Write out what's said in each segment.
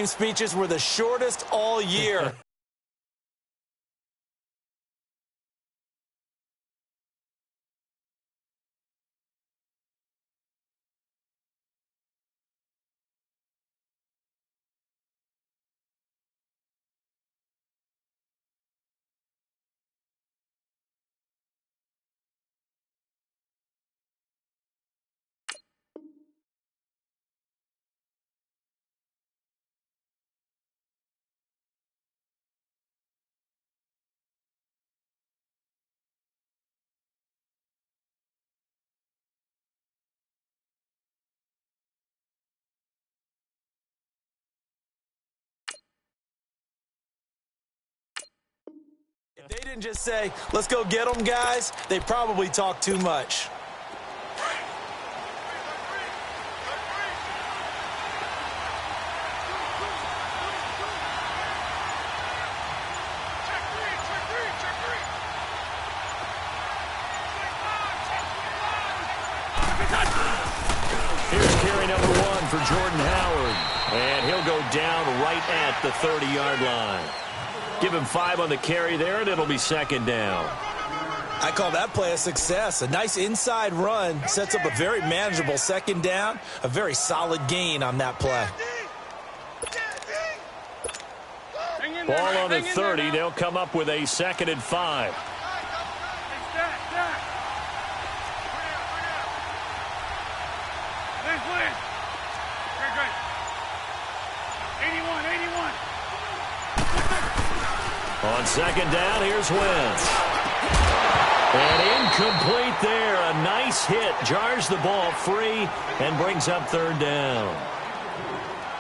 speeches were the shortest all year. If they didn't just say, let's go get them, guys, they probably talk too much. Here's carry number 1 for Jordan Howard. And he'll go down right at the 30-yard line. Give him 5 on the carry there, and it'll be second down. I call that play a success. A nice inside run sets up a very manageable second down, a very solid gain on that play. Ball on the 30. They'll come up with a 2nd and 5. On second down, here's Wentz. And incomplete there. A nice hit. Jars the ball free and brings up 3rd down.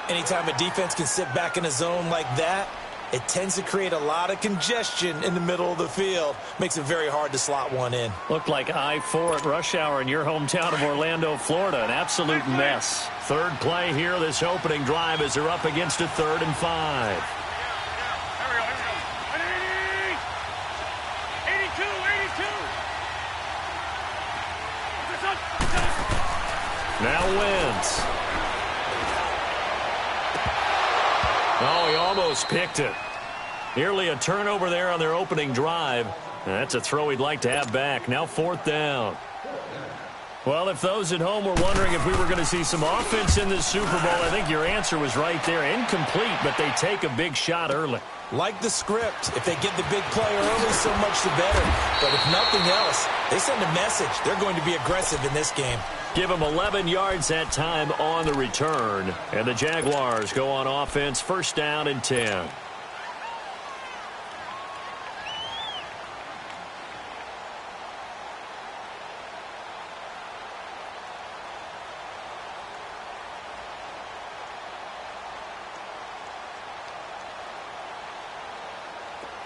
Anytime a defense can sit back in a zone like that, it tends to create a lot of congestion in the middle of the field. Makes it very hard to slot one in. Looked like I-4 at rush hour in your hometown of Orlando, Florida. An absolute mess. 3rd play here, this opening drive, as they're up against a 3rd and 5. Now Wentz. Oh, he almost picked it. Nearly a turnover there on their opening drive. That's a throw he'd like to have back. Now 4th down. Well, if those at home were wondering if we were going to see some offense in this Super Bowl, I think your answer was right there. Incomplete, but they take a big shot early. Like the script, if they get the big play early, so much the better. But if nothing else, they send a message. They're going to be aggressive in this game. Give them 11 yards that time on the return. And the Jaguars go on offense, 1st down and 10.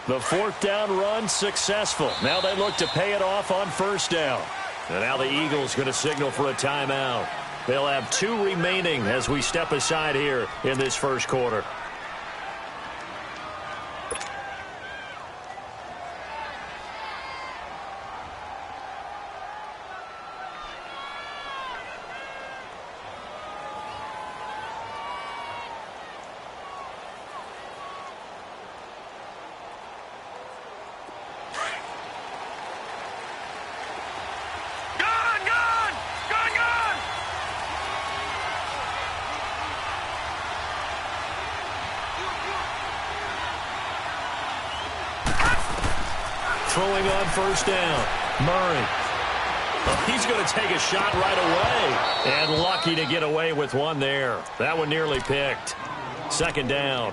The 4th down run successful. Now they look to pay it off on 1st down. And now the Eagles going to signal for a timeout. They'll have 2 remaining as we step aside here in this 1st quarter. Throwing on 1st down. Murray. Oh, he's going to take a shot right away. And lucky to get away with one there. That one nearly picked. 2nd down.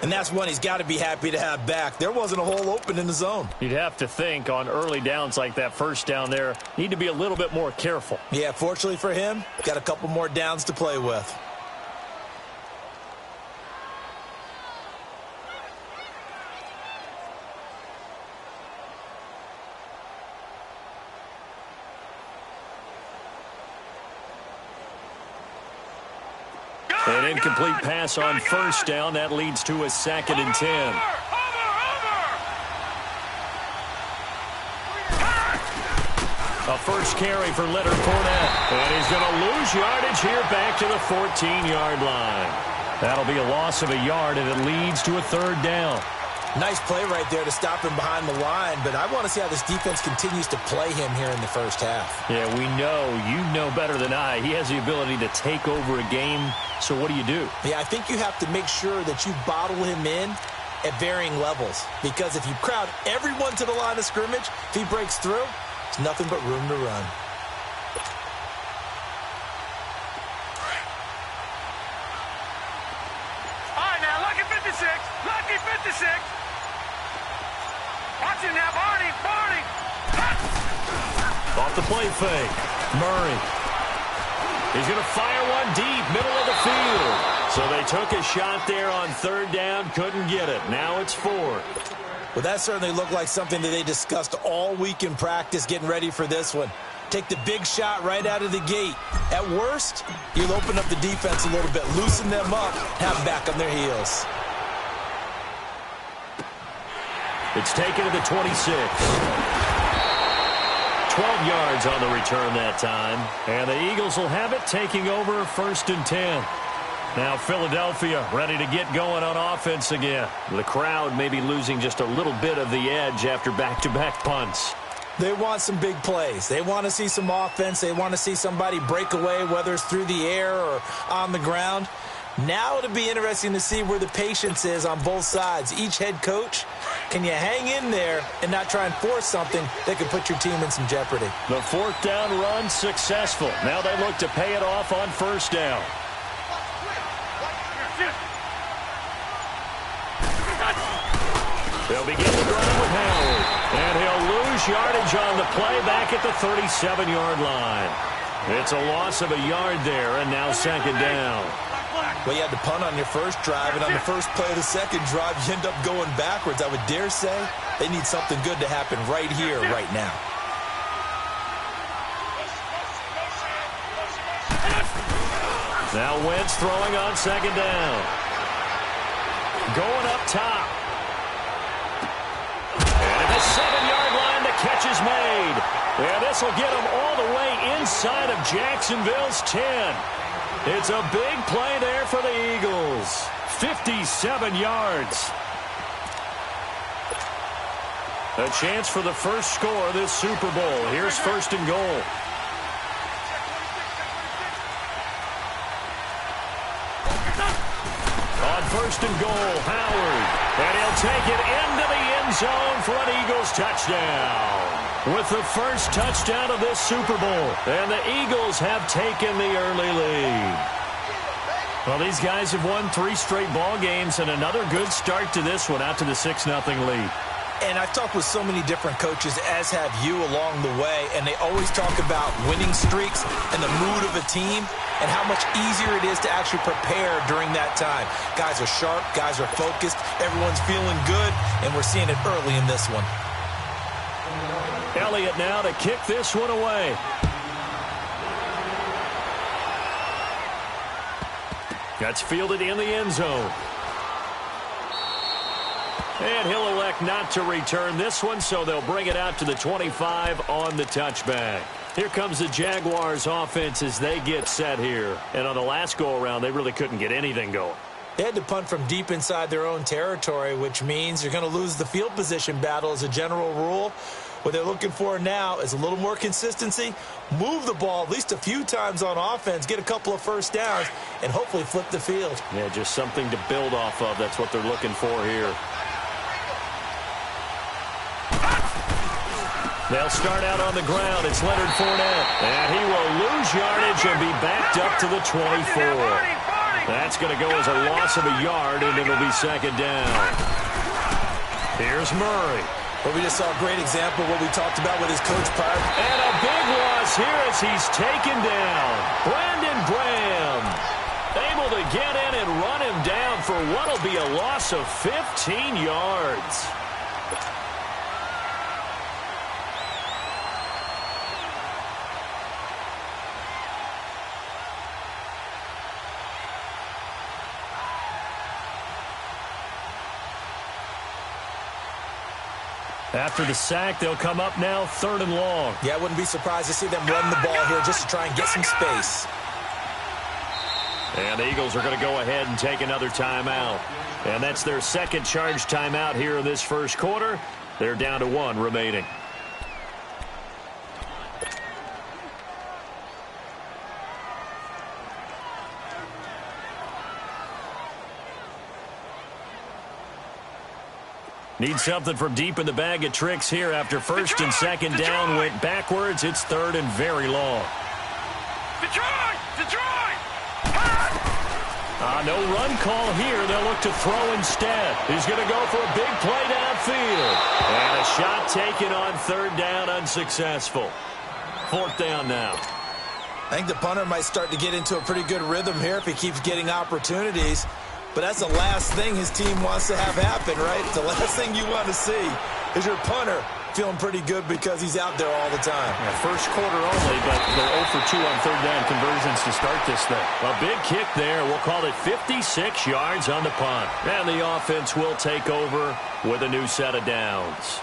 And that's one he's got to be happy to have back. There wasn't a hole open in the zone. You'd have to think on early downs like that 1st down there, need to be a little bit more careful. Yeah, fortunately for him, got a couple more downs to play with. An incomplete pass on 1st down. That leads to a 2nd and 10. A first carry for Leonard Fournette. And he's going to lose yardage here back to the 14-yard line. That'll be a loss of a yard, and it leads to a third down. Nice play right there to stop him behind the line, but I want to see how this defense continues to play him here in the first half. Yeah, we know. You know better than I. He has the ability to take over a game, so what do you do? Yeah, I think you have to make sure that you bottle him in at varying levels, because if you crowd everyone to the line of scrimmage, if he breaks through, there's nothing but room to run. Lucky 56. Watch him now, Barney. Off the play fake. Murray. He's going to fire one deep, middle of the field. So they took a shot there on third down, couldn't get it. Now it's fourth. Well, that certainly looked like something that they discussed all week in practice, getting ready for this one. Take the big shot right out of the gate. At worst, you'll open up the defense a little bit, loosen them up, have them back on their heels. It's taken to the 26. 12 yards on the return that time. And the Eagles will have it, taking over 1st and 10. Now Philadelphia ready to get going on offense again. The crowd may be losing just a little bit of the edge after back-to-back punts. They want some big plays. They want to see some offense. They want to see somebody break away, whether it's through the air or on the ground. Now it'll be interesting to see where the patience is on both sides. Each head coach, can you hang in there and not try and force something that could put your team in some jeopardy? The 4th down run successful. Now they look to pay it off on 1st down. They'll begin the drive with Howard. And he'll lose yardage on the play back at the 37-yard line. It's a loss of a yard there, and now 2nd down. Well, you had to punt on your first drive, and on the first play of the second drive, you end up going backwards. I would dare say they need something good to happen right here, right now. Now Wentz throwing on 2nd down. Going up top. And at the 7-yard line, the catch is made. And this will get him all the way inside of Jacksonville's 10. It's a big play there for the Eagles. 57 yards. A chance for the first score of this Super Bowl. Here's 1st and goal. On 1st and goal, Howard. And he'll take it into the end zone for an Eagles touchdown. With the first touchdown of this Super Bowl. And the Eagles have taken the early lead. Well, these guys have won 3 straight ball games and another good start to this one out to the 6-0 lead. And I've talked with so many different coaches, as have you, along the way, and they always talk about winning streaks and the mood of a team and how much easier it is to actually prepare during that time. Guys are sharp, guys are focused, everyone's feeling good, and we're seeing it early in this one. Elliott now to kick this one away. That's fielded in the end zone. And he'll elect not to return this one, so they'll bring it out to the 25 on the touchback. Here comes the Jaguars offense as they get set here. And on the last go-around, they really couldn't get anything going. They had to punt from deep inside their own territory, which means you're going to lose the field position battle as a general rule. What they're looking for now is a little more consistency, move the ball at least a few times on offense, get a couple of first downs, and hopefully flip the field. Yeah, just something to build off of. That's what they're looking for here. They'll start out on the ground. It's Leonard Fournette. And he will lose yardage and be backed up to the 24. That's going to go as a loss of a yard, and it'll be 2nd down. Here's Murray. Well, we just saw a great example of what we talked about with his coach prior. And a big loss here as he's taken down. Brandon Graham able to get in and run him down for what will be a loss of 15 yards. After the sack, they'll come up now 3rd and long. Yeah, I wouldn't be surprised to see them run the ball here just to try and get some space. And the Eagles are going to go ahead and take another timeout. And that's their second charge timeout here in this first quarter. They're down to 1 remaining. Need something from deep in the bag of tricks here after first and second down went backwards. It's third and very long. No run call here. They'll look to throw instead. He's going to go for a big play downfield. And a shot taken on third down, unsuccessful. Fourth down now. I think the punter might start to get into a pretty good rhythm here if he keeps getting opportunities. But that's the last thing his team wants to have happen, right? The last thing you want to see is your punter feeling pretty good because he's out there all the time. Yeah, first quarter only, but they're 0 for 2 on third down conversions to start this thing. A big kick there. We'll call it 56 yards on the punt. And the offense will take over with a new set of downs.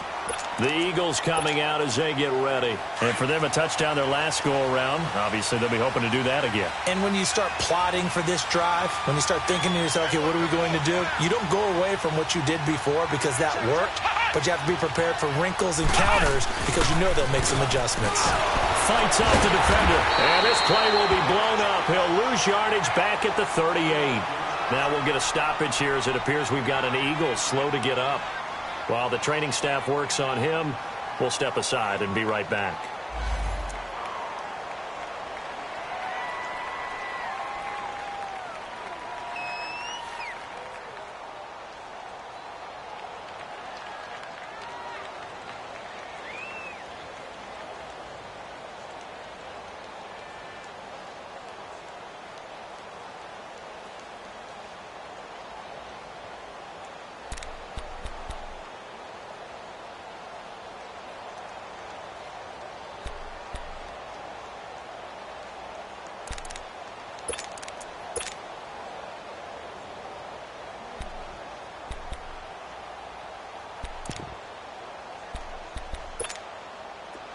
The Eagles coming out as they get ready. And for them, a touchdown their last go-around. Obviously, they'll be hoping to do that again. And when you start plotting for this drive, when you start thinking to yourself, okay, what are we going to do? You don't go away from what you did before because that worked, but you have to be prepared for wrinkles and counters because you know they'll make some adjustments. Fights off the defender. And this play will be blown up. He'll lose yardage back at the 38. Now we'll get a stoppage here as it appears we've got an Eagle slow to get up. While the training staff works on him, we'll step aside and be right back.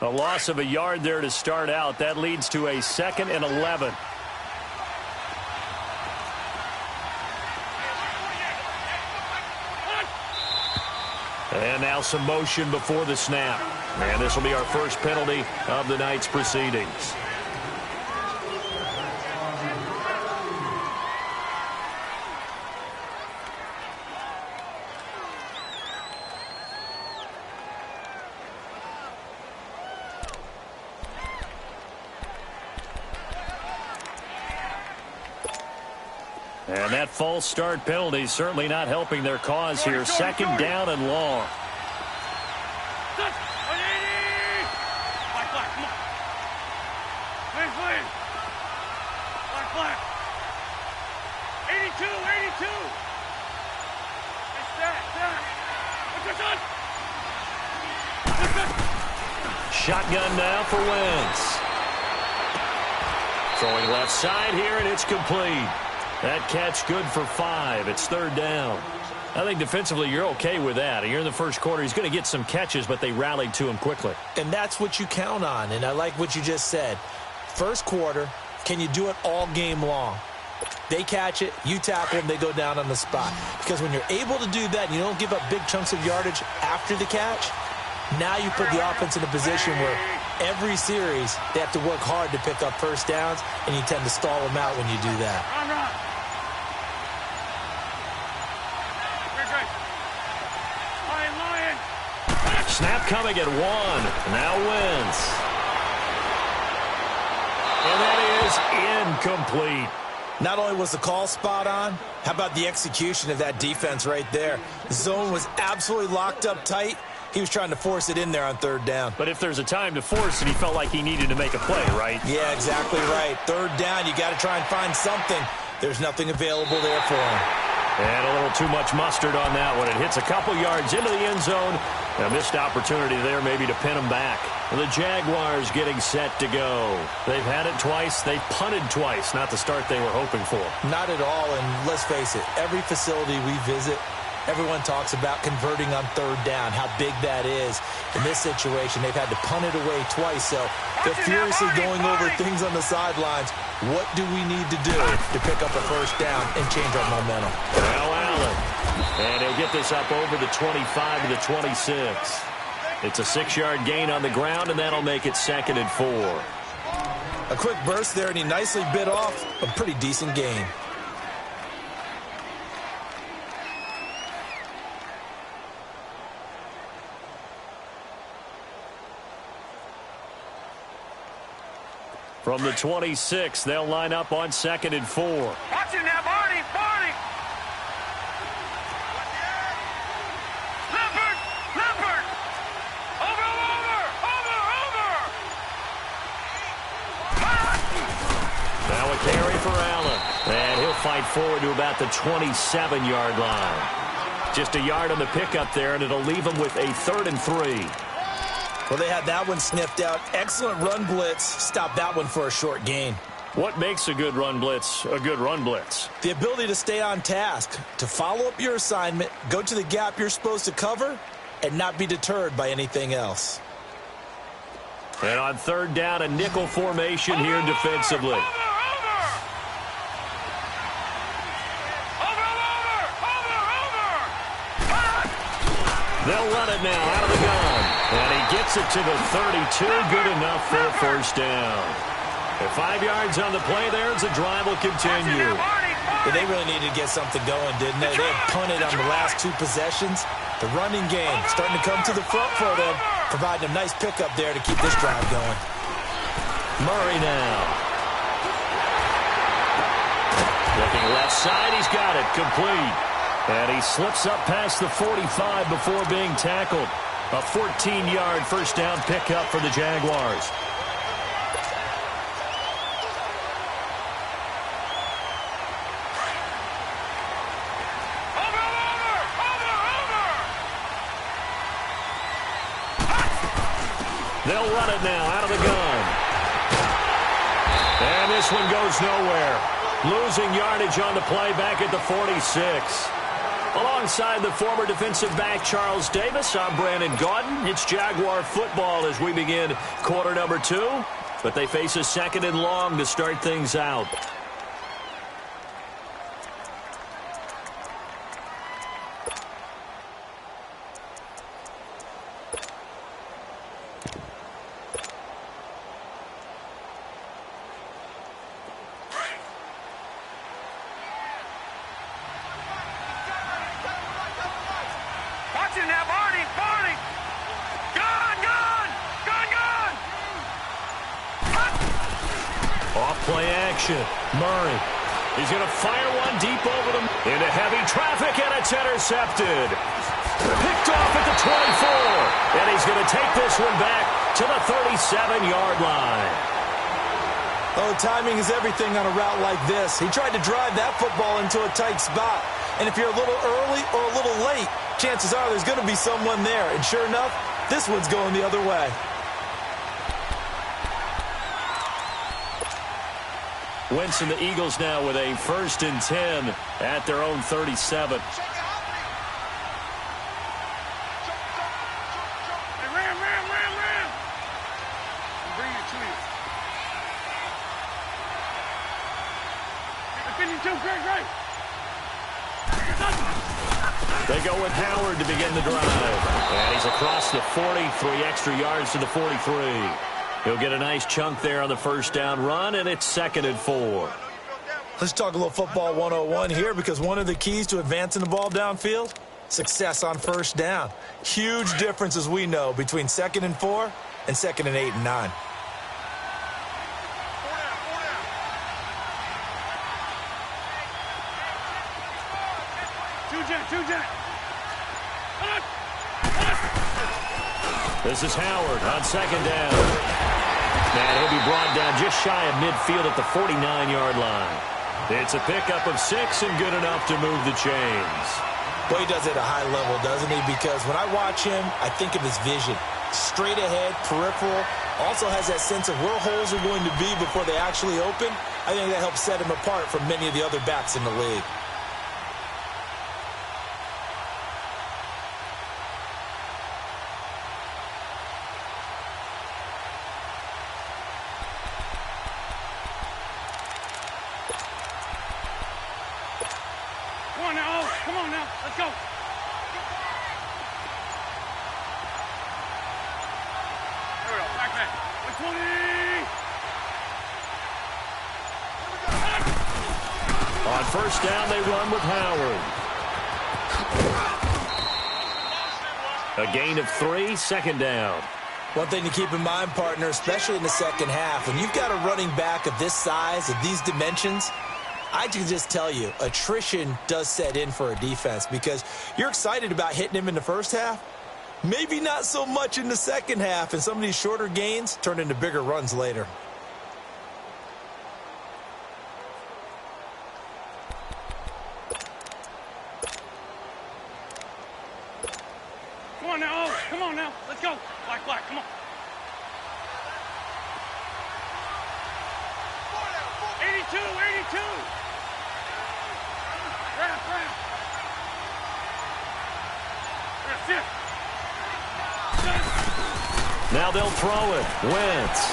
A loss of a yard there to start out. That leads to a 2nd and 11. And now some motion before the snap. And this will be our first penalty of the night's proceedings. And that false start penalty certainly not helping their cause here. Second down and long. Shotgun now for Wentz. Throwing left side here, and it's complete. That catch good for 5. It's third down. I think defensively you're okay with that. You're in the first quarter. He's going to get some catches, but they rallied to him quickly. And that's what you count on, and I like what you just said. First quarter, can you do it all game long? They catch it, you tackle them, they go down on the spot. Because when you're able to do that and you don't give up big chunks of yardage after the catch, now you put the offense in a position where every series they have to work hard to pick up first downs, and you tend to stall them out when you do that. Snap coming at 1. Now Wentz. And that is incomplete. Not only was the call spot on, how about the execution of that defense right there? The zone was absolutely locked up tight. He was trying to force it in there on third down. But if there's a time to force it, he felt like he needed to make a play, right? Yeah, exactly right. Third down, you got to try and find something. There's nothing available there for him. And a little too much mustard on that one. It hits a couple yards into the end zone. A missed opportunity there maybe to pin him back. The Jaguars getting set to go. They've had it twice. They've punted twice. Not the start they were hoping for. Not at all. And let's face it, every facility we visit, Everyone talks about converting on third down, how big that is. In this situation, they've had to punt it away twice, so they're furiously going over things on the sidelines. What do we need to do to pick up a first down and change our momentum? Now Allen. And he'll get this up over the 25 to the 26. It's a 6-yard gain on the ground, and that'll make it 2nd and 4. A quick burst there, and he nicely bit off a pretty decent gain. From the 26, they'll line up on 2nd and 4. Watch him now, Barney. Leopard. Over. Now a carry for Allen. And he'll fight forward to about the 27-yard line. Just a yard on the pickup there, and it'll leave him with a 3rd and 3. Well, they had that one sniffed out. Excellent run blitz. Stop that one for a short gain. What makes a good run blitz a good run blitz? The ability to stay on task, to follow up your assignment, go to the gap you're supposed to cover, and not be deterred by anything else. And on 3rd down, a nickel formation here defensively. They'll run it now out of the gun. And he gets it to the 32. Good enough for a first down. And 5 yards on the play there as the drive will continue. Yeah, they really needed to get something going, didn't they? They had punted on the last 2 possessions. The running game starting to come to the front for them, providing a nice pickup there to keep this drive going. Murray now. Looking left side, he's got it, complete. And he slips up past the 45 before being tackled. A 14-yard first down pickup for the Jaguars. They'll run it now out of the gun. And this one goes nowhere. Losing yardage on the play back at the 46. Alongside the former defensive back Charles Davis, I'm Brandon Gaudin. It's Jaguar football as we begin quarter number 2. But they face a 2nd and long to start things out. Play action. Murray. He's going to fire one deep over them. Into heavy traffic, and it's intercepted. Picked off at the 24. And he's going to take this one back to the 37-yard line. Oh, timing is everything on a route like this. He tried to drive that football into a tight spot. And if you're a little early or a little late, chances are there's going to be someone there. And sure enough, this one's going the other way. Wentz and the Eagles now with a 1st and 10 at their own 37. Ram. Bring it to you. 52, great. They go with Howard to begin the drive. And he's across the 40, 3 extra yards to the 43. He'll get a nice chunk there on the first down run, and it's 2nd and 4. Let's talk a little football 101 here, because one of the keys to advancing the ball downfield, success on first down. Huge difference, as we know, between 2nd and 4 and 2nd and 8 and 9. Two jet. This is Howard on 2nd down. And he'll be brought down just shy of midfield at the 49-yard line. It's a pickup of 6 and good enough to move the chains. Well, he does it at a high level, doesn't he? Because when I watch him, I think of his vision. Straight ahead, peripheral. Also has that sense of where holes are going to be before they actually open. I think that helps set him apart from many of the other backs in the league. Come on now. Let's go. There we go. Back. 120. On first down, they run with Howard. A gain of 3, second down. One thing to keep in mind, partner, especially in the second half, when you've got a running back of this size, of these dimensions, I can just tell you, attrition does set in for a defense because you're excited about hitting him in the first half. Maybe not so much in the second half, and some of these shorter gains turn into bigger runs later. Come on now. Oh, come on now. Let's go. Black. Come on. 82. Grab. That's it. Now they'll throw it. Wentz.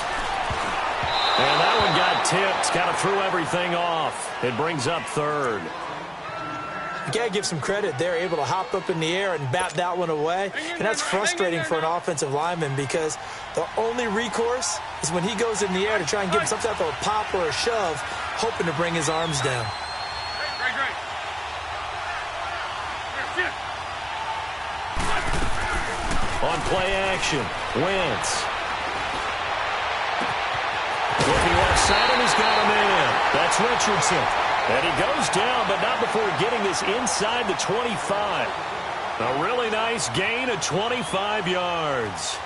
And that one got tipped. Kind of threw everything off. It brings up third. You got to give some credit. They're able to hop up in the air and bat that one away. And that's frustrating for an offensive lineman because the only recourse is when he goes in the air to try and give him some type of a pop or a shove, hoping to bring his arms down. Right. That's it. On play action, Wentz. Looking left side, and he's got him in. That's Richardson. And he goes down, but not before getting this inside the 25. A really nice gain of 25 yards.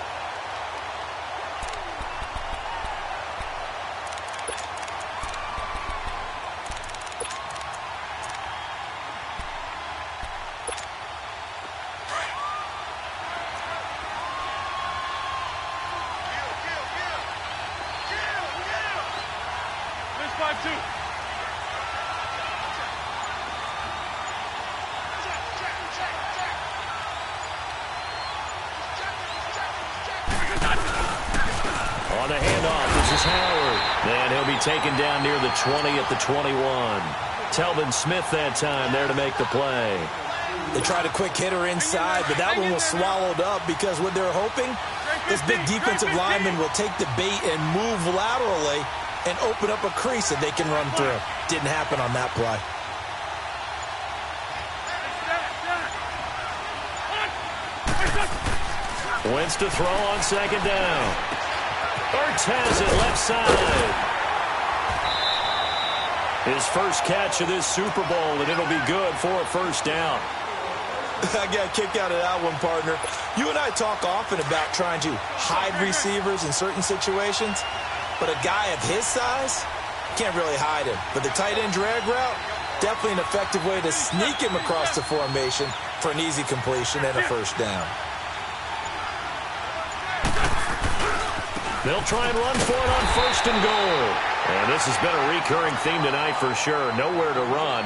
There's 5-2. On the handoff, this is Howard. And he'll be taken down near the 20 at the 21. Telvin Smith that time there to make the play. They tried a quick hitter inside, but that one was swallowed up because what they're hoping, this big defensive lineman will take the bait and move laterally and open up a crease that they can run through. Didn't happen on that play. Wentz to throw on second down. Ertz has it left side. His first catch of this Super Bowl, and it'll be good for a first down. I got a kick out of that one, partner. You and I talk often about trying to hide receivers in certain situations, but a guy of his size can't really hide him. But the tight end drag route, definitely an effective way to sneak him across the formation for an easy completion and a first down. They'll try and run for it on first and goal. And this has been a recurring theme tonight for sure. Nowhere to run.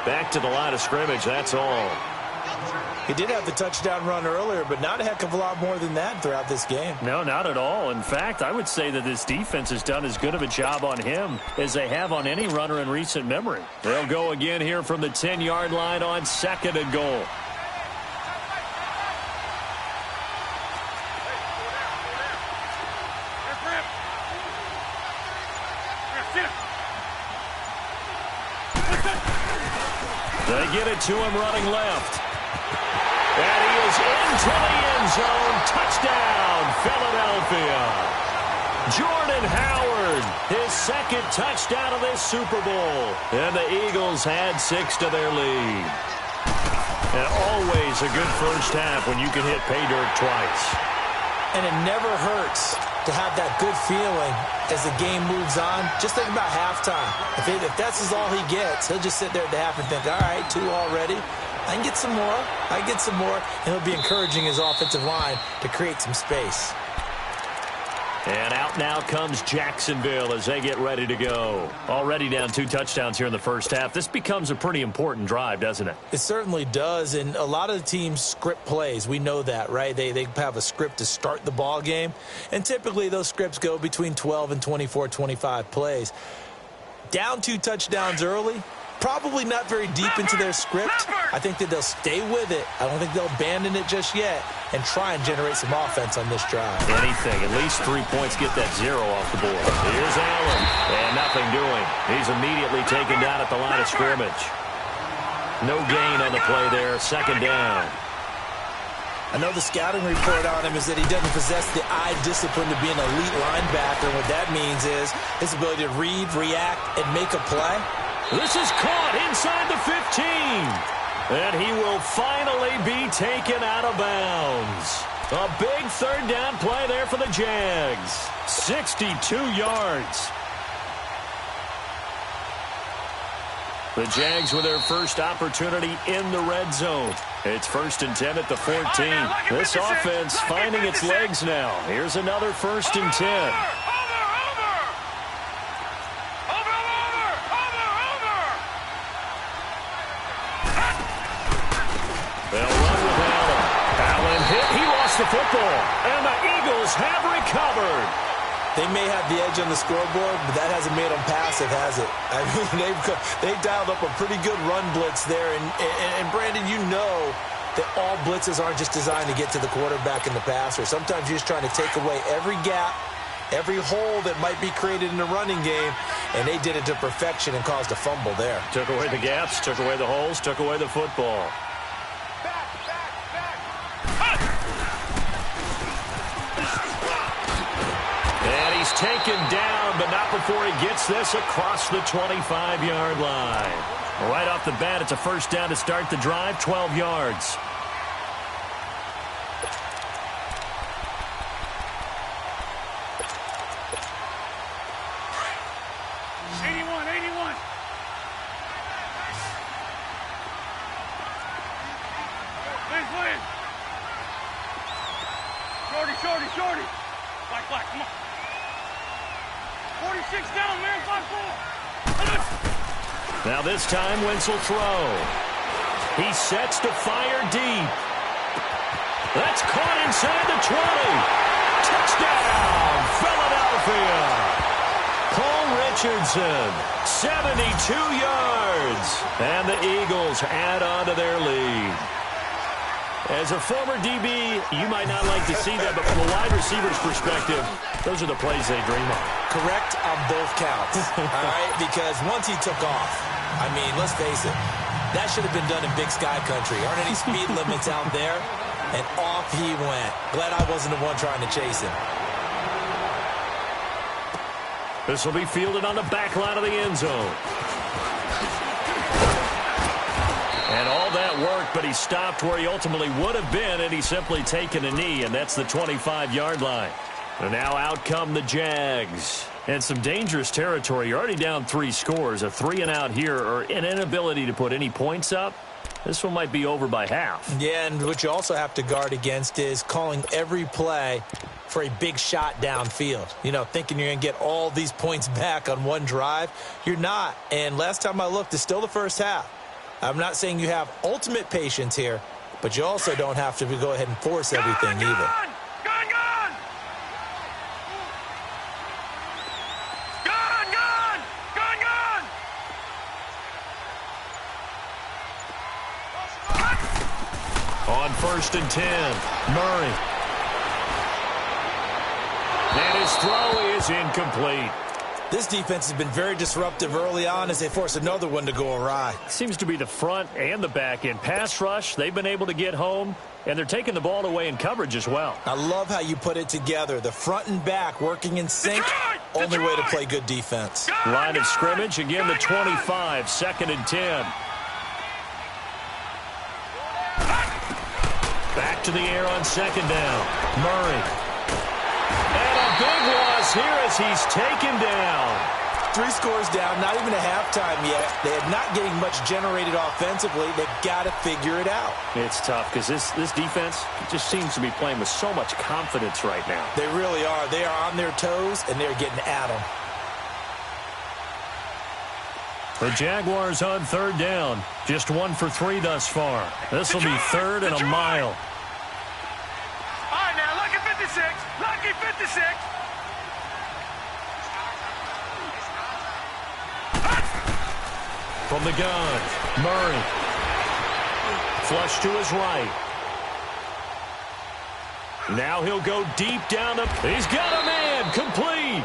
Back to the line of scrimmage, that's all. He did have the touchdown run earlier, but not a heck of a lot more than that throughout this game. No, not at all. In fact, I would say that this defense has done as good of a job on him as they have on any runner in recent memory. They'll go again here from the 10-yard line on second and goal. They get it to him running left. And he is into the end zone. Touchdown, Philadelphia. Jordan Howard, his second touchdown of this Super Bowl. And the Eagles had 6 to their lead. And always a good first half when you can hit pay dirt twice. And it never hurts to have that good feeling as the game moves on. Just think about halftime. If that's all he gets, he'll just sit there at the half and think, all right, 2 already. I can get some more. I can get some more. And he'll be encouraging his offensive line to create some space. And out now comes Jacksonville as they get ready to go. Already down 2 touchdowns here in the first half. This becomes a pretty important drive, doesn't it? It certainly does, and a lot of the teams script plays. We know that, right? They have a script to start the ball game, and typically those scripts go between 12 and 24, 25 plays. Down 2 touchdowns early, probably not very deep into their script. I think that they'll stay with it. I don't think they'll abandon it just yet and try and generate some offense on this drive. Anything. At least 3 points get that 0 off the board. Here's Allen. And nothing doing. He's immediately taken down at the line of scrimmage. No gain on the play there. Second down. I know the scouting report on him is that he doesn't possess the eye discipline to be an elite linebacker. What that means is his ability to read, react, and make a play. This is caught inside the 15. And he will finally be taken out of bounds. A big third down play there for the Jags. 62 yards. The Jags with their first opportunity in the red zone. It's 1st and 10 at the 14. This offense finding its legs now. Here's another 1st and 10. They'll run with Allen. Allen hit. He lost the football. And the Eagles have recovered. They may have the edge on the scoreboard, but that hasn't made them passive, has it? I mean, they've dialed up a pretty good run blitz there. And Brandon, you know that all blitzes aren't just designed to get to the quarterback and the passer. Sometimes you're just trying to take away every gap, every hole that might be created in the running game, and they did it to perfection and caused a fumble there. Took away the gaps, took away the holes, took away the football. And he's taken down, but not before he gets this across the 25-yard line. Right off the bat, it's a first down to start the drive, 12 yards. Shorty. Black, come on. 46 down, man. 5-4. Now this time, Wentz will throw. He sets to fire deep. That's caught inside the 20. Touchdown, Philadelphia. Paul Richardson, 72 yards. And the Eagles add on to their lead. As a former DB, you might not like to see that, but from a wide receiver's perspective, those are the plays they dream of. Correct on both counts, all right? Because once he took off, I mean, let's face it, that should have been done in Big Sky Country. Aren't any speed limits out there? And off he went. Glad I wasn't the one trying to chase him. This will be fielded on the back line of the end zone. And all that worked, but he stopped where he ultimately would have been, and he's simply taken a knee, and that's the 25-yard line. And now out come the Jags. And some dangerous territory. You're already down 3 scores. A 3-and-out here, or an inability to put any points up. This one might be over by half. Yeah, and what you also have to guard against is calling every play for a big shot downfield. You know, thinking you're going to get all these points back on one drive. You're not. And last time I looked, it's still the first half. I'm not saying you have ultimate patience here, but you also don't have to go ahead and force everything either. Gone! On 1st and 10, Murray. And his throw is incomplete. This defense has been very disruptive early on as they force another one to go awry. Seems to be the front and the back end. Pass rush, they've been able to get home, and they're taking the ball away in coverage as well. I love how you put it together. The front and back working in sync. Only way to play good defense. Line of scrimmage, again the 25, 2nd and 10. Back to the air on 2nd down. Murray. And a big loss here as he's taken down. 3 scores down, not even a halftime yet. They're not getting much generated offensively. They've got to figure it out. It's tough because this defense just seems to be playing with so much confidence right now. They really are. They are on their toes, and they're getting at them. The Jaguars on 3rd down. Just 1 for 3 thus far. This will be 3rd and a mile. All right, now, lucky 56. Lucky 56. from the gun. Murray. Flush to his right. Now he'll go deep down the... He's got a man. Complete.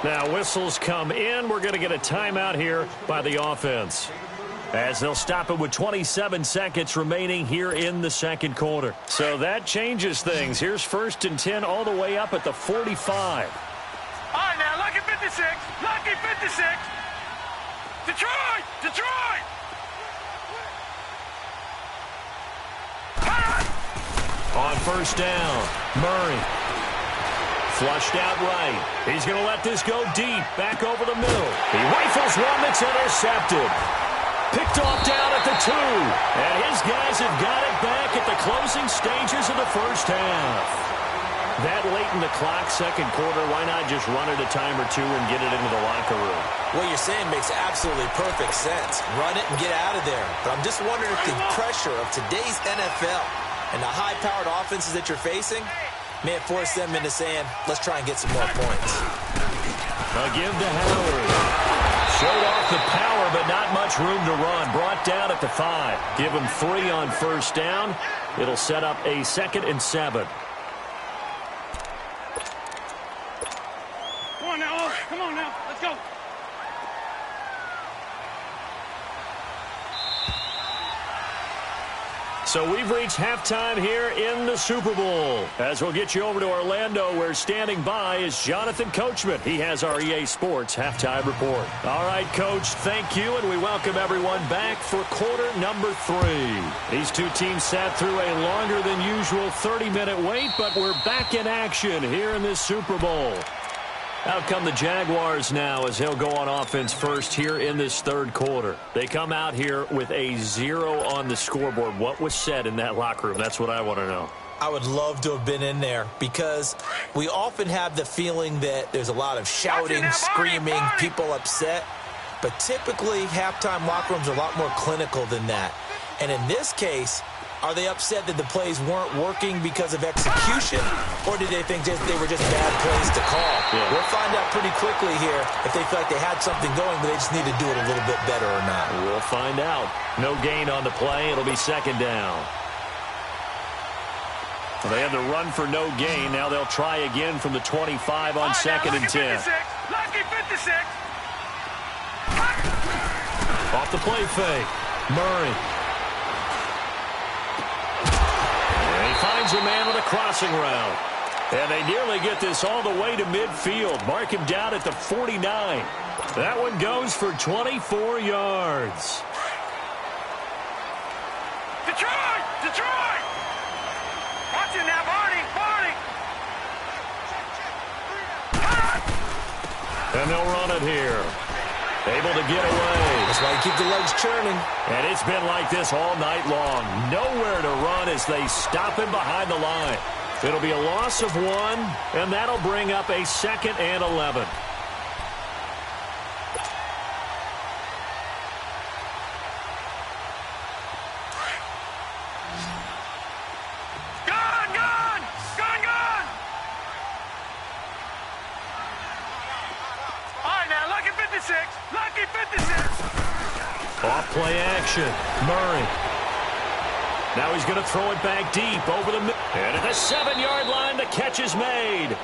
Now whistles come in. We're going to get a timeout here by the offense, as they'll stop it with 27 seconds remaining here in the second quarter. So that changes things. Here's 1st and 10 all the way up at the 45. All right, now, lucky 56. Lucky 56. Detroit! Detroit! On 1st down, Murray. Flushed out right. He's going to let this go deep. Back over the middle. He rifles one that's intercepted. Picked off down at the 2. And his guys have got it back at the closing stages of the first half. That late in the clock, second quarter, why not just run it a time or two and get it into the locker room? What you're saying makes absolutely perfect sense. Run it and get out of there. But I'm just wondering if the pressure of today's NFL and the high-powered offenses that you're facing may have forced them into saying, let's try and get some more points. A give to Howard. Showed off the power, but not much room to run. Brought down at the 5. Give him 3 on 1st down. It'll set up a 2nd and 7. Come on now, oh, come on now, let's go. So we've reached halftime here in the Super Bowl. As we'll get you over to Orlando, where standing by is Jonathan Coachman. He has our EA Sports halftime report. All right, Coach, thank you, and we welcome everyone back for quarter number 3. These two teams sat through a longer than usual 30-minute wait, but we're back in action here in this Super Bowl. Out come the Jaguars now as he'll go on offense first here in this third quarter. They come out here with a 0 on the scoreboard. What was said in that locker room? That's what I want to know. I would love to have been in there because we often have the feeling that there's a lot of shouting, screaming, people upset. But typically, halftime locker rooms are a lot more clinical than that. And in this case, are they upset that the plays weren't working because of execution, or did they think they were just bad plays to call? Yeah. We'll find out pretty quickly here if they feel like they had something going, but they just need to do it a little bit better or not. We'll find out. No gain on the play. It'll be 2nd down. Well, they had to run for no gain. Now they'll try again from the 25 on 2nd and 10. Lucky 56. Off the play fake. Murray. Finds a man with a crossing route. And they nearly get this all the way to midfield. Mark him down at the 49. That one goes for 24 yards. Detroit! Detroit! Watch it now, Barney! Barney! And they'll run it here. Able to get away. That's why you keep the legs churning. And it's been like this all night long. Nowhere to run as they stop him behind the line. It'll be a loss of 1, and that'll bring up a 2nd and 11. Gone! Gone! Gone! Gone! All right, now, lucky 56. Lucky 56. Off play action. Murray. Now he's going to throw it back deep over the middle. And at the 7-yard line, the catch is made.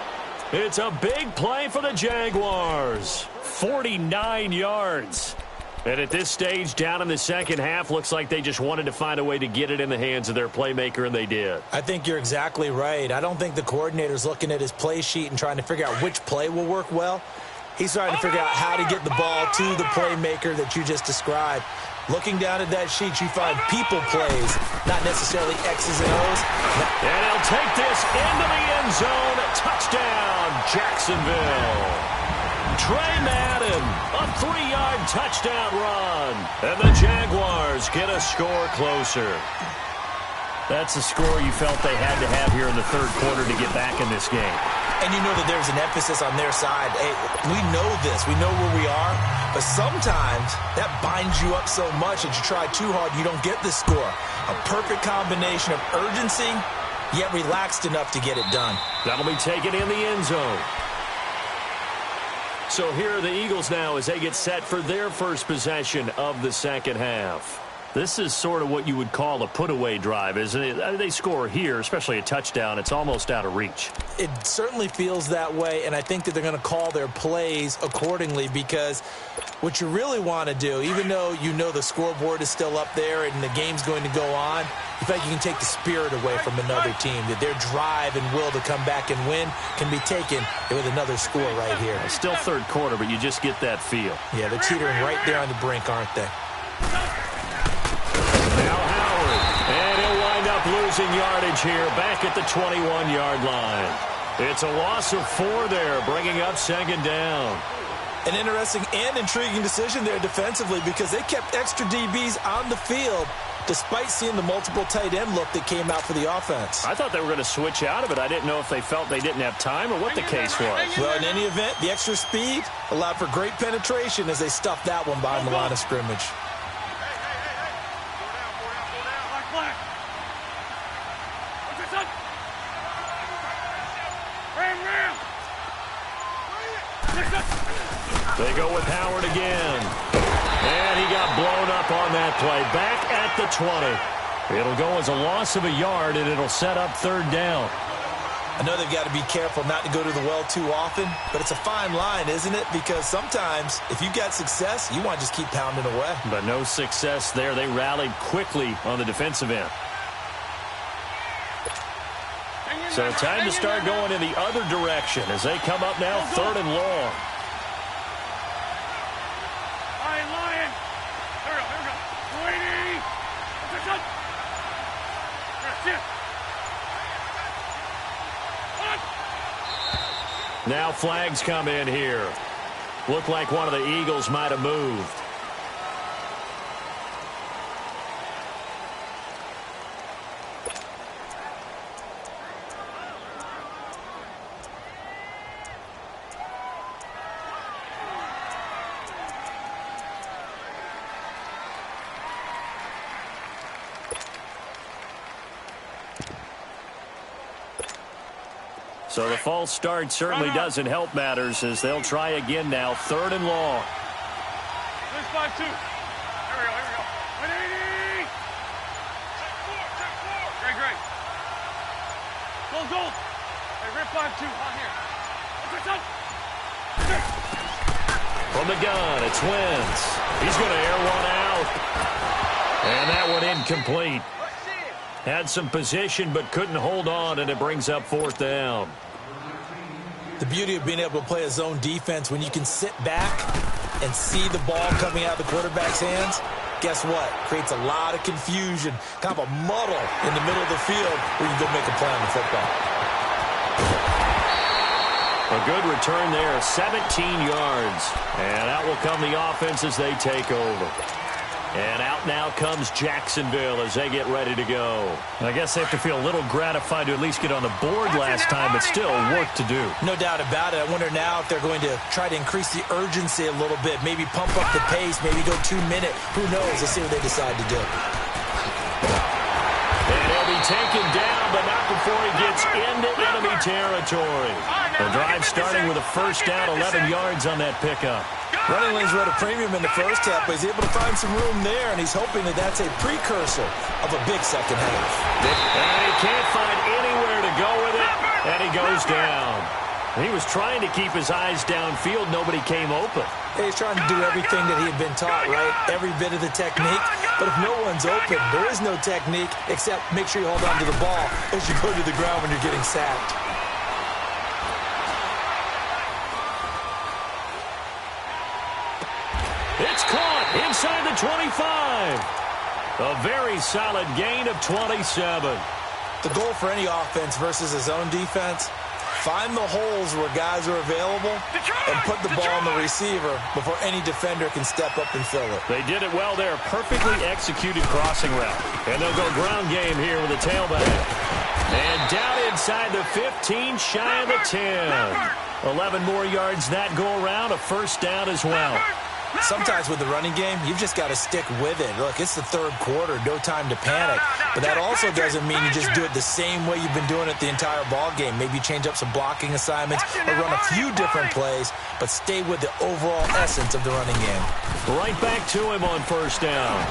It's a big play for the Jaguars. 49 yards. And at this stage, down in the second half, looks like they just wanted to find a way to get it in the hands of their playmaker, and they did. I think you're exactly right. I don't think the coordinator's looking at his play sheet and trying to figure out which play will work well. He's trying to figure out how to get the ball to the playmaker that you just described. Looking down at that sheet, you find people plays, not necessarily X's and O's. And he'll take this into the end zone. Touchdown, Jacksonville. Trey Madden, a 3-yard touchdown run. And the Jaguars get a score closer. That's a score you felt they had to have here in the third quarter to get back in this game. And you know that there's an emphasis on their side. Hey, we know this. We know where we are. But sometimes that binds you up so much that you try too hard, you don't get the score. A perfect combination of urgency, yet relaxed enough to get it done. That'll be taken in the end zone. So here are the Eagles now as they get set for their first possession of the second half. This is sort of what you would call a put-away drive, isn't it? They score here, especially a touchdown. It's almost out of reach. It certainly feels that way, and I think that they're going to call their plays accordingly, because what you really want to do, even though you know the scoreboard is still up there and the game's going to go on, you feel like you can take the spirit away from another team, that their drive and will to come back and win can be taken with another score right here. It's still third quarter, but you just get that feel. Yeah, they're teetering right there on the brink, aren't they? Now Howard, and he'll wind up losing yardage here back at the 21-yard line. It's a loss of 4 there, bringing up second down. An interesting and intriguing decision there defensively, because they kept extra DBs on the field despite seeing the multiple tight end look that came out for the offense. I thought they were going to switch out of it. I didn't know if they felt they didn't have time or what the case was. Well, in any event, the extra speed allowed for great penetration as they stuffed that one behind the line of scrimmage. They go with Howard again. And he got blown up on that play. Back at the 20. It'll go as a loss of a yard, and it'll set up third down. I know they've got to be careful not to go to the well too often, but it's a fine line, isn't it? Because sometimes, if you got success, you want to just keep pounding away. But no success there. They rallied quickly on the defensive end. So time to start going in the other direction as they come up now third and long. Now flags come in here. Looked like one of the Eagles might have moved. So the false start certainly doesn't help matters as they'll try again now, third and long. 5-2. Here we go. 180. Check 4. Great. Goal. Hey, rip 5-2. On here. From the gun, it's Wentz. He's going to air one out. And that one incomplete. Had some position but couldn't hold on, and it brings up fourth down. The beauty of being able to play a zone defense when you can sit back and see the ball coming out of the quarterback's hands, guess what? Creates a lot of confusion, kind of a muddle in the middle of the field where you go make a play on the football. A good return there, 17 yards. And out will come the offense as they take over. And out now comes Jacksonville as they get ready to go. I guess they have to feel a little gratified to at least get on the board last time, but still work to do. No doubt about it. I wonder now if they're going to try to increase the urgency a little bit, maybe pump up the pace, maybe go 2 minute. Who knows? Let's see what they decide to do. And he'll be taken down, but not before he gets into enemy territory. The drive starting with a first down, 11 yards on that pickup. Running lanes were at a premium in the first half, but he's able to find some room there, and he's hoping that that's a precursor of a big second half. And he can't find anywhere to go with it, and he goes down. He was trying to keep his eyes downfield. Nobody came open. He's trying to do everything that he had been taught, right? Every bit of the technique. But if no one's open, there is no technique except make sure you hold on to the ball as you go to the ground when you're getting sacked. It's caught inside the 25. A very solid gain of 27. The goal for any offense versus a zone defense, find the holes where guys are available and put the ball on the receiver before any defender can step up and fill it. They did it well there. Perfectly executed crossing route. And they'll go ground game here with a tailback. And down inside the 15, shy of the 10. 11 more yards that go around, a first down as well. Sometimes with the running game, you've just got to stick with it. Look, it's the third quarter, no time to panic. But that also doesn't mean you just do it the same way you've been doing it the entire ball game. Maybe you change up some blocking assignments or run a few different plays, but stay with the overall essence of the running game. Right back to him on first down.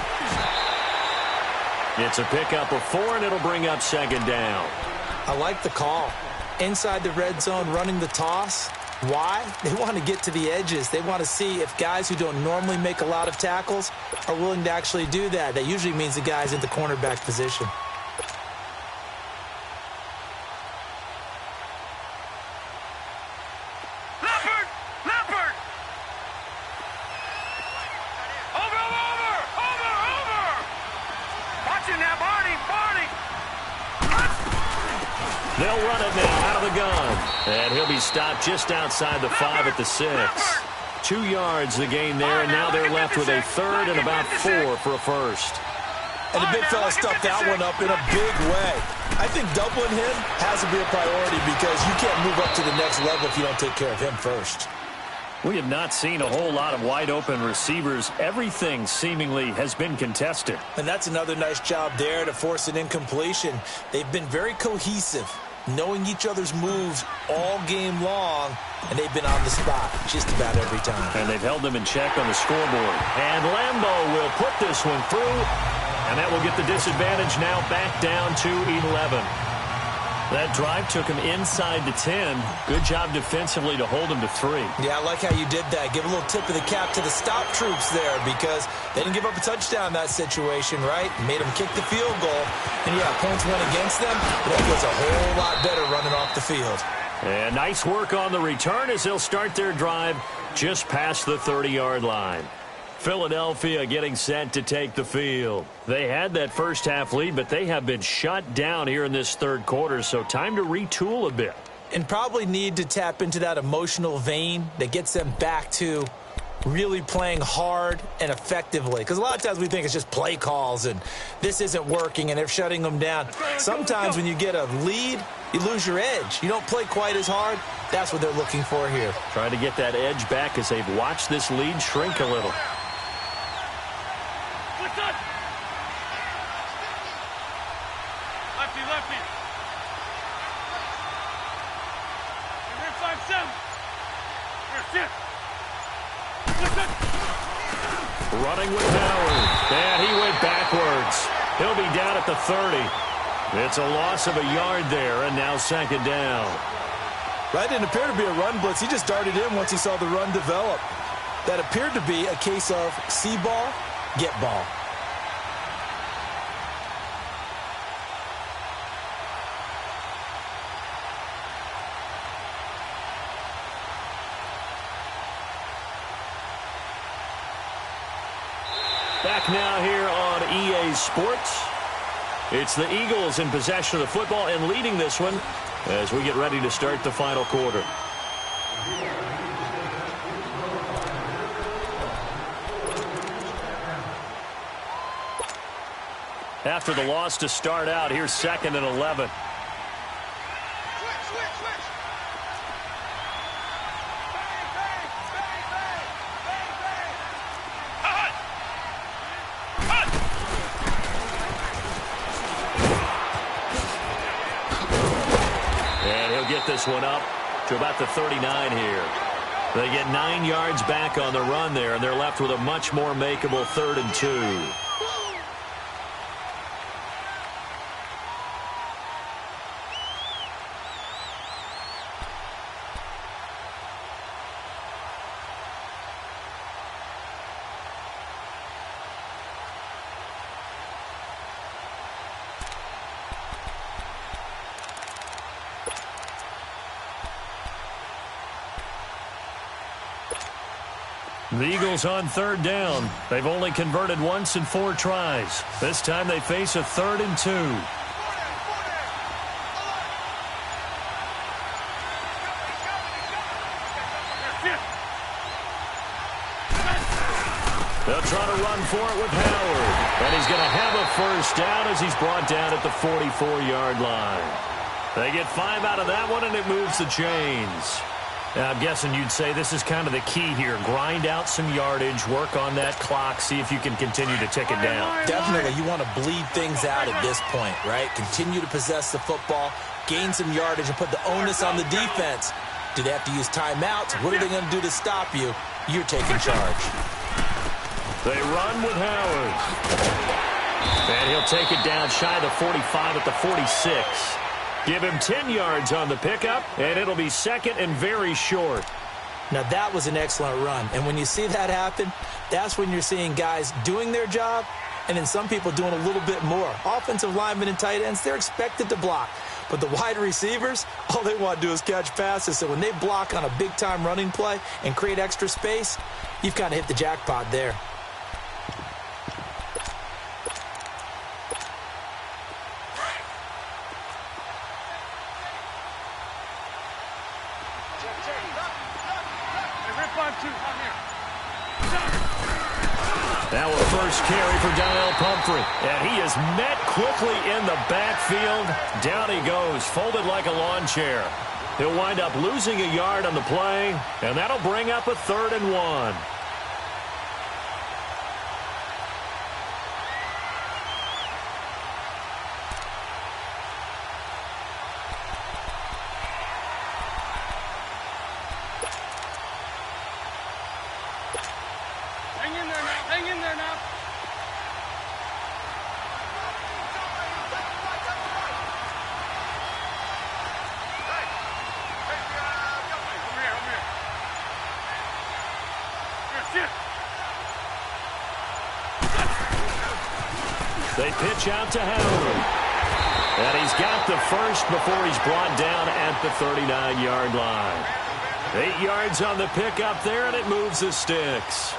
It's a pickup of 4, and it'll bring up second down. I like the call. Inside the red zone, running the toss. Why? They want to get to the edges. They want to see if guys who don't normally make a lot of tackles are willing to actually do that. That usually means the guy's in the cornerback position. Leopard! Over! Watching now, Barney! They'll run it now out of the gun. And he'll be stopped just outside the 5 at the 6. 2 yards the gain there, and now they're left with a third and about 4 for a first. And the big fella stuffed that one up in a big way. I think doubling him has to be a priority because you can't move up to the next level if you don't take care of him first. We have not seen a whole lot of wide-open receivers. Everything seemingly has been contested. And that's another nice job there to force an incompletion. They've been very cohesive, knowing each other's moves all game long, and they've been on the spot just about every time. And they've held them in check on the scoreboard. And Lambo will put this one through, and that will get the disadvantage now back down to 11. That drive took him inside the 10. Good job defensively to hold him to 3. Yeah, I like how you did that. Give a little tip of the cap to the stop troops there because they didn't give up a touchdown in that situation, right? Made them kick the field goal. And, yeah, points went against them, but that was a whole lot better running off the field. And nice work on the return as they'll start their drive just past the 30-yard line. Philadelphia getting set to take the field. They had that first half lead, but they have been shut down here in this third quarter, so time to retool a bit. And probably need to tap into that emotional vein that gets them back to really playing hard and effectively. Because a lot of times we think it's just play calls and this isn't working and they're shutting them down. Sometimes when you get a lead, you lose your edge. You don't play quite as hard. That's what they're looking for here. Trying to get that edge back as they've watched this lead shrink a little. Lefty. And then 5-7. Running with Howard. And he went backwards. He'll be down at the 30. It's a loss of a yard there, and now second down. That didn't appear to be a run blitz. He just darted in once he saw the run develop. That appeared to be a case of see ball, get ball. Back now here on EA Sports. It's the Eagles in possession of the football and leading this one as we get ready to start the final quarter. After the loss to start out, here's 2nd and 11. This one up to about the 39 here. They get 9 yards back on the run there, and they're left with a much more makeable 3rd and 2. The Eagles on 3rd down. They've only converted once in 4 tries. This time they face a 3rd and 2. They'll try to run for it with Howard. And he's going to have a first down as he's brought down at the 44-yard line. They get 5 out of that one, and it moves the chains. I'm guessing you'd say this is kind of the key here. Grind out some yardage, work on that clock, see if you can continue to tick it down. Definitely, you want to bleed things out at this point, right? Continue to possess the football, gain some yardage, and put the onus on the defense. Do they have to use timeouts? What are they going to do to stop you? You're taking charge. They run with Howard. And he'll take it down shy of the 45 at the 46. Give him 10 yards on the pickup, and it'll be second and very short. Now, that was an excellent run. And when you see that happen, that's when you're seeing guys doing their job and then some people doing a little bit more. Offensive linemen and tight ends, they're expected to block. But the wide receivers, all they want to do is catch passes. So when they block on a big-time running play and create extra space, you've kind of hit the jackpot there. Now a first carry for Donnell Pumphrey. And he is met quickly in the backfield. Down he goes, folded like a lawn chair. He'll wind up losing a yard on the play, and that'll bring up a 3rd and 1. They pitch out to Howard. And he's got the first before he's brought down at the 39-yard line. 8 yards on the pickup there, and it moves the sticks.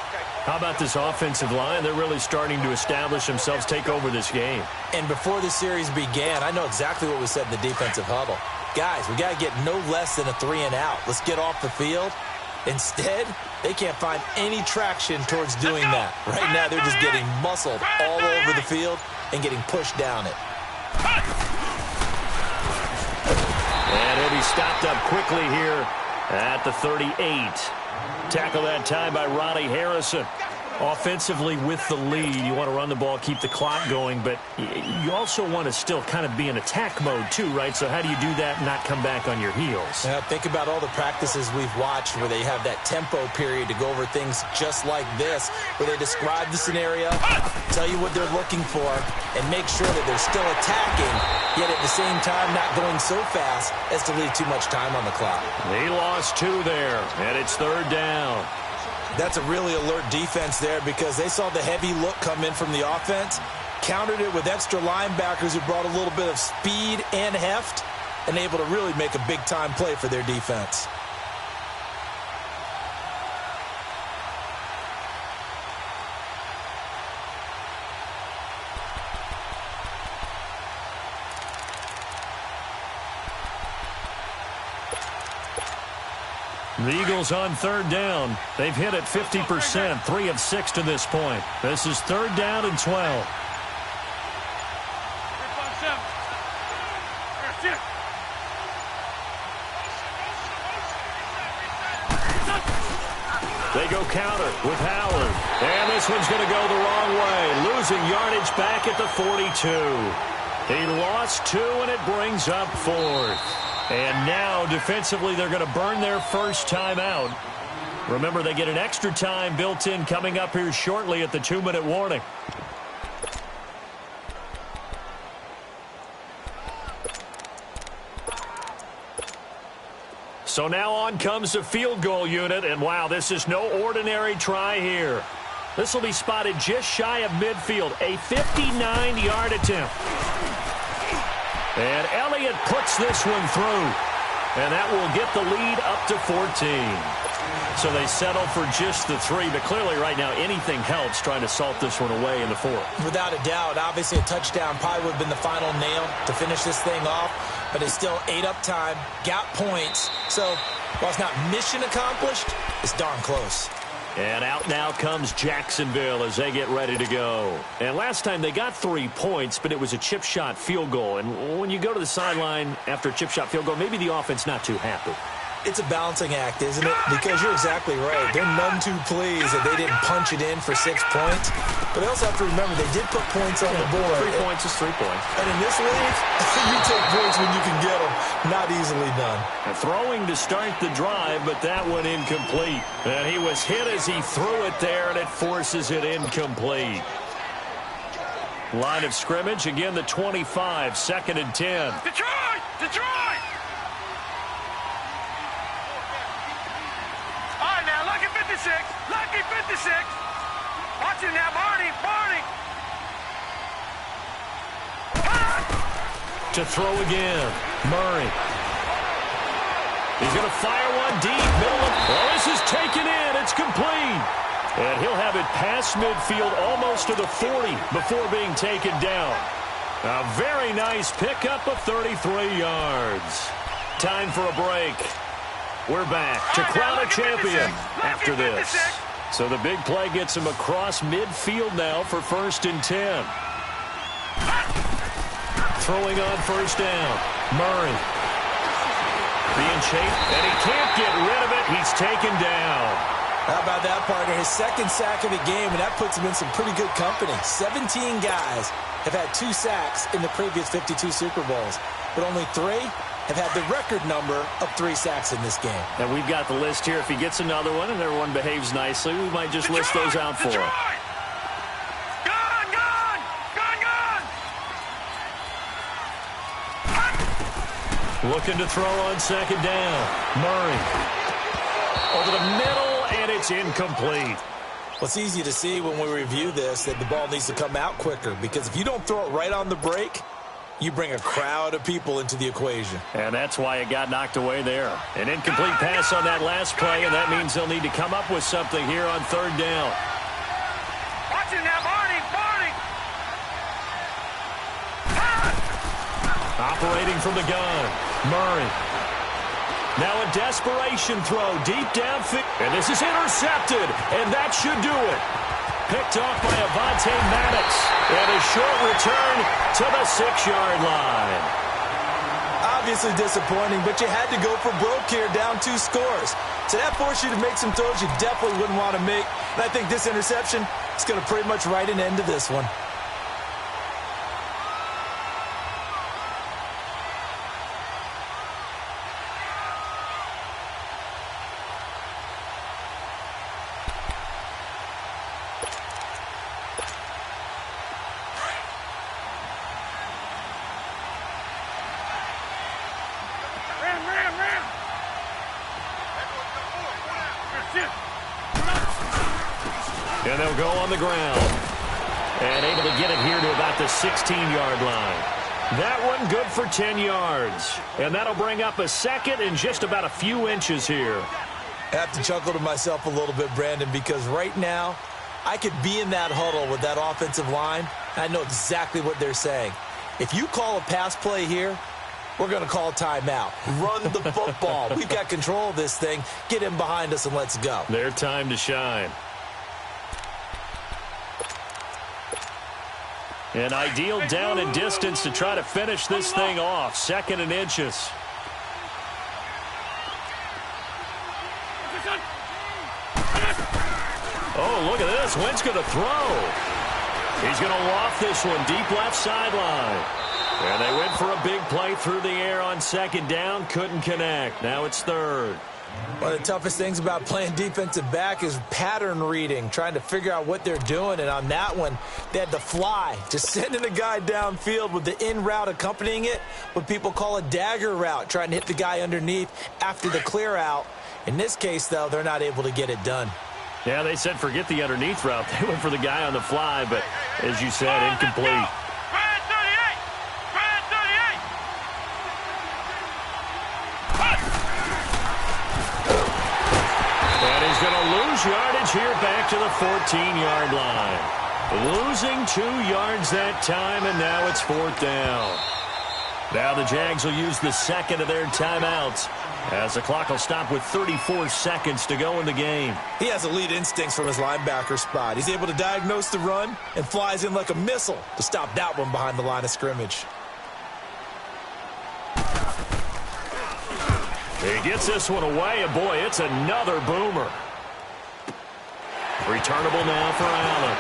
How about this offensive line? They're really starting to establish themselves, take over this game. And before the series began, I know exactly what was said in the defensive huddle. Guys, we got to get no less than a 3-and-out. Let's get off the field. Instead, they can't find any traction towards doing that. Right now, they're just getting muscled all over the field and getting pushed down it. And he'll be stopped up quickly here at the 38. Tackle that time by Ronnie Harrison. Offensively with the lead, you want to run the ball, keep the clock going, but you also want to still kind of be in attack mode too, right? So how do you do that and not come back on your heels? Yeah, think about all the practices we've watched where they have that tempo period to go over things just like this, where they describe the scenario, tell you what they're looking for, and make sure that they're still attacking, yet at the same time not going so fast as to leave too much time on the clock. He lost 2 there, and it's 3rd down. That's a really alert defense there because they saw the heavy look come in from the offense, countered it with extra linebackers who brought a little bit of speed and heft, and able to really make a big-time play for their defense. The Eagles on 3rd down. They've hit it 50%, 3 of 6 to this point. This is 3rd down and 12. They go counter with Howard. And this one's going to go the wrong way. Losing yardage back at the 42. He lost 2, and it brings up 4th. And now, defensively, they're going to burn their first time out. Remember, they get an extra time built in coming up here shortly at the 2-minute warning. So now on comes the field goal unit, and wow, this is no ordinary try here. This will be spotted just shy of midfield, a 59-yard attempt. And Elliott puts this one through. And that will get the lead up to 14. So they settle for just the 3. But clearly right now anything helps trying to salt this one away in the 4th. Without a doubt, obviously a touchdown probably would have been the final nail to finish this thing off. But they still ate up time, got points. So while it's not mission accomplished, it's darn close. And out now comes Jacksonville as they get ready to go. And last time they got 3 points, but it was a chip shot field goal. And when you go to the sideline after a chip shot field goal, maybe the offense not too happy. It's a balancing act, isn't it? Because you're exactly right. They're none too pleased that they didn't punch it in for 6 points. But they also have to remember they did put points on the board. 3 points is 3 points. And in this league, you take points when you can get them. Not easily done. Throwing to start the drive, but that one incomplete. And he was hit as he threw it there, and it forces it incomplete. Line of scrimmage, again the 25, 2nd and 10. Detroit! Detroit! All right, now, lucky 56. Lucky 56. Watch it now, Barney. Barney. To throw again, Murray. He's going to fire one deep, middle of... Oh, this is taken in. It's complete. And he'll have it past midfield almost to the 40 before being taken down. A very nice pickup of 33 yards. Time for a break. We're back to crown a champion after this. So the big play gets him across midfield now for 1st and 10. Throwing on 1st down. Murray. Being chased, and he can't get rid of it. He's taken down. How about that, partner? His 2nd sack of the game, and that puts him in some pretty good company. 17 guys have had 2 sacks in the previous 52 Super Bowls, but only 3 have had the record number of 3 sacks in this game. And we've got the list here. If he gets another one and everyone behaves nicely, we might just list those out for him. Gone, gone, gone, gone. Looking to throw on 2nd down. Murray. Over the middle, and it's incomplete. Well, it's easy to see when we review this that the ball needs to come out quicker, because if you don't throw it right on the break, you bring a crowd of people into the equation. And that's why it got knocked away there. An incomplete pass on that last play, and that means they'll need to come up with something here on 3rd down. Watch it now, Barney, Barney. Operating from the gun, Murray. Now a desperation throw deep downfield. And this is intercepted, and that should do it. Picked off by Avonte Maddox. And a short return to the 6-yard line. Obviously disappointing, but you had to go for broke here, down 2 scores. So that forced you to make some throws you definitely wouldn't want to make. And I think this interception is going to pretty much write an end to this one. And they'll go on the ground. And able to get it here to about the 16-yard line. That one good for 10 yards. And that'll bring up a 2nd and just about a few inches here. I have to chuckle to myself a little bit, Brandon, because right now I could be in that huddle with that offensive line. I know exactly what they're saying. If you call a pass play here, we're going to call a timeout. Run the football. We've got control of this thing. Get in behind us and let's go. Their time to shine. An ideal down and distance to try to finish this thing off. 2nd and inches. Oh, look at this. Wentz going to throw. He's going to loft this one deep left sideline. And they went for a big play through the air on 2nd down. Couldn't connect. Now it's 3rd. One of the toughest things about playing defensive back is pattern reading, trying to figure out what they're doing. And on that one, they had to fly, just sending a guy downfield with the in route accompanying it, what people call a dagger route, trying to hit the guy underneath after the clear out. In this case, though, they're not able to get it done. Yeah, they said forget the underneath route. They went for the guy on the fly, but as you said, incomplete. Yardage here back to the 14-yard line. Losing 2 yards that time, and now it's 4th down. Now the Jags will use the 2nd of their timeouts as the clock will stop with 34 seconds to go in the game. He has elite instincts from his linebacker spot. He's able to diagnose the run and flies in like a missile to stop that one behind the line of scrimmage. He gets this one away, and boy, it's another boomer. Returnable now for Allen.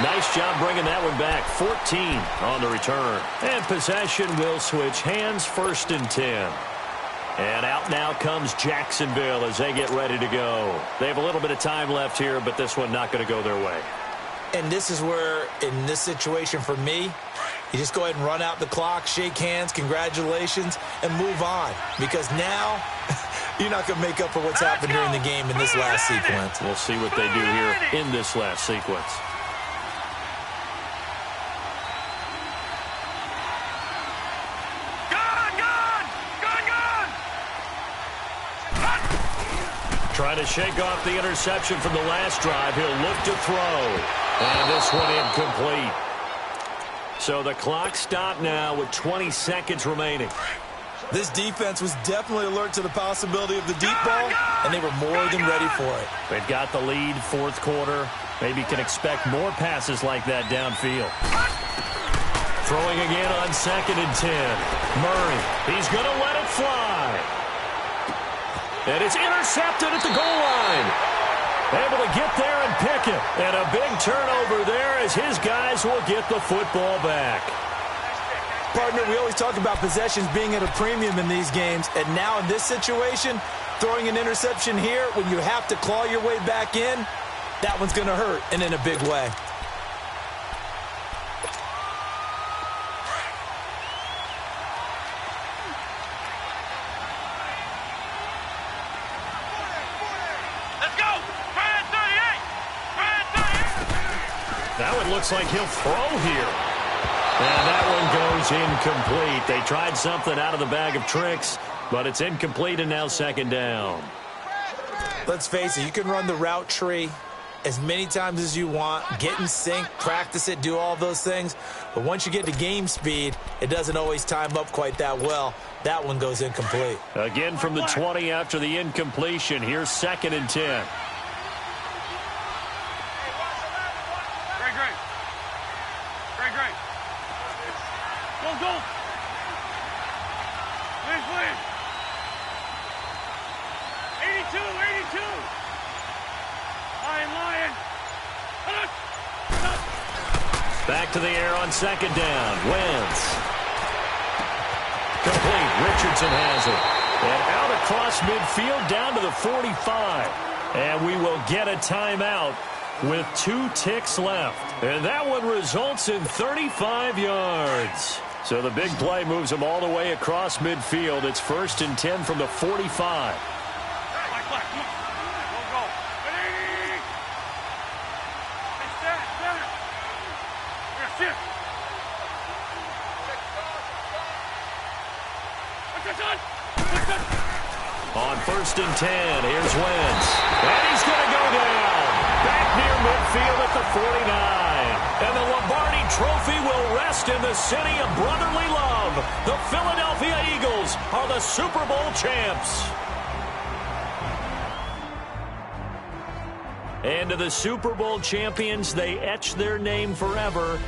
Nice job bringing that one back. 14 on the return. And possession will switch hands, 1st and 10. And out now comes Jacksonville as they get ready to go. They have a little bit of time left here, but this one not going to go their way. And this is where, in this situation for me, you just go ahead and run out the clock, shake hands, congratulations, and move on. Because now you're not going to make up for what's happened during the game in this last sequence. We'll see what they do here in this last sequence. Trying to shake off the interception from the last drive. He'll look to throw. And this one incomplete. So the clock stopped now with 20 seconds remaining. This defense was definitely alert to the possibility of the deep ball, and they were more than ready for it. They've got the lead, 4th quarter. Maybe can expect more passes like that downfield. Throwing again on 2nd and 10. Murray, he's going to let it fly. And it's intercepted at the goal line. Able to get there and pick it. And a big turnover there as his guys will get the football back. Partner, we always talk about possessions being at a premium in these games. And now in this situation, throwing an interception here when you have to claw your way back in, that one's going to hurt, and in a big way. That one looks like he'll throw here. And that one goes incomplete. They tried something out of the bag of tricks, but it's incomplete and now 2nd down. Let's face it, you can run the route tree as many times as you want, get in sync, practice it, do all those things. But once you get to game speed, it doesn't always time up quite that well. That one goes incomplete. Again from the 20 after the incompletion. Here's 2nd and 10. Back to the air on 2nd down. Wentz. Complete. Richardson has it. And out across midfield down to the 45. And we will get a timeout with 2 ticks left. And that one results in 35 yards. So the big play moves them all the way across midfield. It's 1st and 10 from the 45. On 1st and 10, here's Wentz. And he's going to go down. Back near midfield at the 49. And the Lombardi Trophy will rest in the city of brotherly love. The Philadelphia Eagles are the Super Bowl champs. And to the Super Bowl champions, they etch their name forever